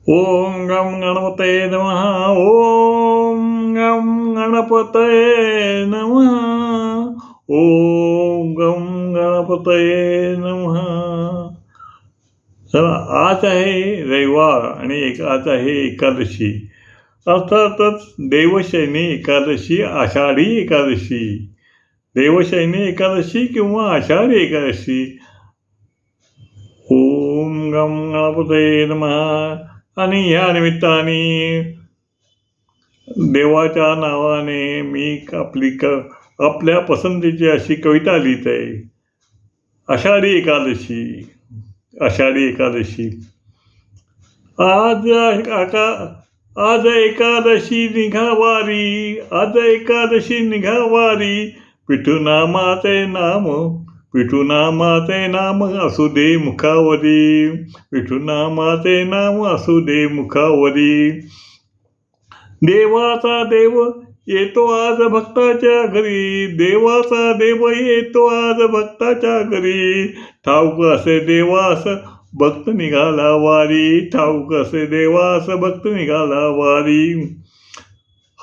ओम गम गणपतये नमः. ओम गम गणपतये नमः. ओम गम गणपतये नमः. चला, आज आहे रविवार आणि आज आहे एकादशी, अर्थातच देवशयनी एकादशी, आषाढी एकादशी. देवशयनी एकादशी किंवा आषाढी एकादशी. ओम गम गणपतये नमः. आणि या निमित्ताने देवाच्या नावाने मी आपल्या पसंतीची अशी कविता लिहित आहे. आषाढी एकादशी. आषाढी एकादशी. आज एकादशी निघावारी, आज एकादशी निघावारी, विठू नामाचे नाम, विठू नामाचे नाम असू दे मुखावरी, विठू नामाचे नाम असू दे मुखावरी. देवाचा देव येतो आज भक्ताच्या घरी, देवाचा देव येतो आज भक्ताच्या घरी. ठाऊक असे देवास भक्त निघाला वारी, ठाऊक असे देवास भक्त निघाला वारी.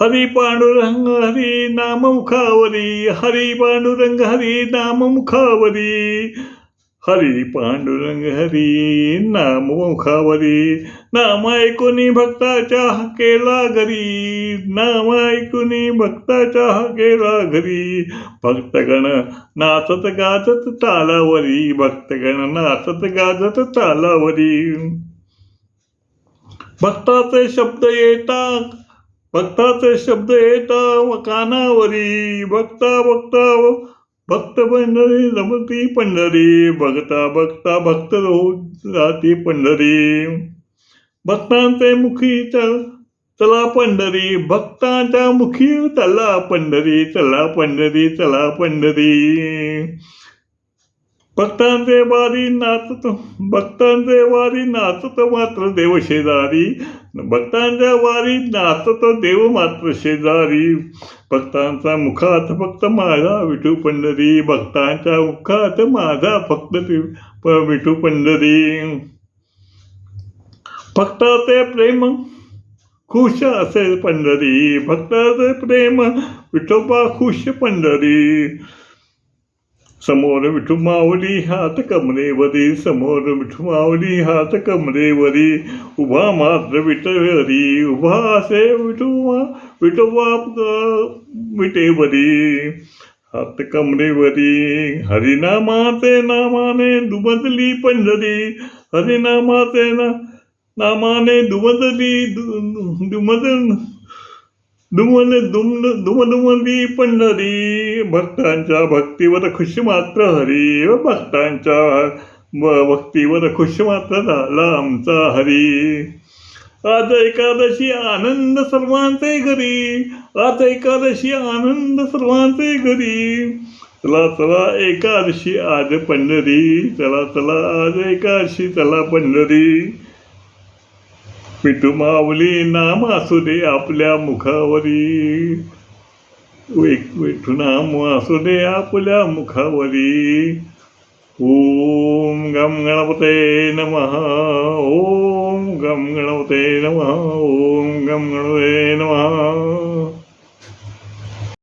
हरी पांडुरंग हरी नाम मुखावरी, हरी पांडुरंग हरी नाम मुखावरी, हरी पांडुरंग हरी नाम मुखावरी. नाम ऐकुनी भक्ताच्या हाकेला घरी, नाम ऐकुनी भक्ताच्या हाकेला घरी. भक्तगण नाचत गाजत तालावरी, भक्तगण नाचत गाजत तालावरी. भक्ताचे शब्द येतात, भक्ताचे शब्द येतात कानावरी. भक्ता भक्ता भक्त पंढरी रमती पंढरी, भक्ता भक्ता भक्त राहती पंढरी. भक्तांचे मुखी चला पंढरी, भक्तांच्या मुखी चला पंढरी, चला पंढरी, चला पंढरी. भक्तांचे वारी नाचत, भक्तांचे वारी नाचत मात्र देव शेजारी, भक्तांच्या वारी नाचत देव मात्र शेजारी. भक्तांच्या मुखात फक्त माझा विठू पंढरी, भक्तांच्या मुखात माझा फक्त विठू पंढरी. भक्ताचे प्रेम खुश असेल पंढरी, भक्ताचे प्रेम विठोबा खुश पंढरी. समोर विठू माऊली हात कमरेवरी, समोर विठू माऊली हात कमरेवरी. उभा मात्र विठहरी, उभा असे विठोबा विटेवरी, हात कमरेवरी. हरिनामाचे नामाने दुमदली पंढरी, हरिनामाचे नामाने दुमदुमली पंढरी. भक्तांच्या भक्तीवर खुश मात्र हरी, भक्तांच्या भक्तीवर खुश मात्र झाला आमचा हरी. आज एकादशी आनंद सर्वांचे घरी, आज एकादशी आनंद सर्वांचे घरी. चला चला एकादशी आज पंढरी, चला चला आज एकादशी चला पंढरी. विठू माऊली नाम असू दे आपल्या मुखावरी, विठू नाम असू दे आपल्या मुखावरी. ओम गम गणपतये नमः. ओम गम गणपतये नमः. ओम गम गणपतये नमः.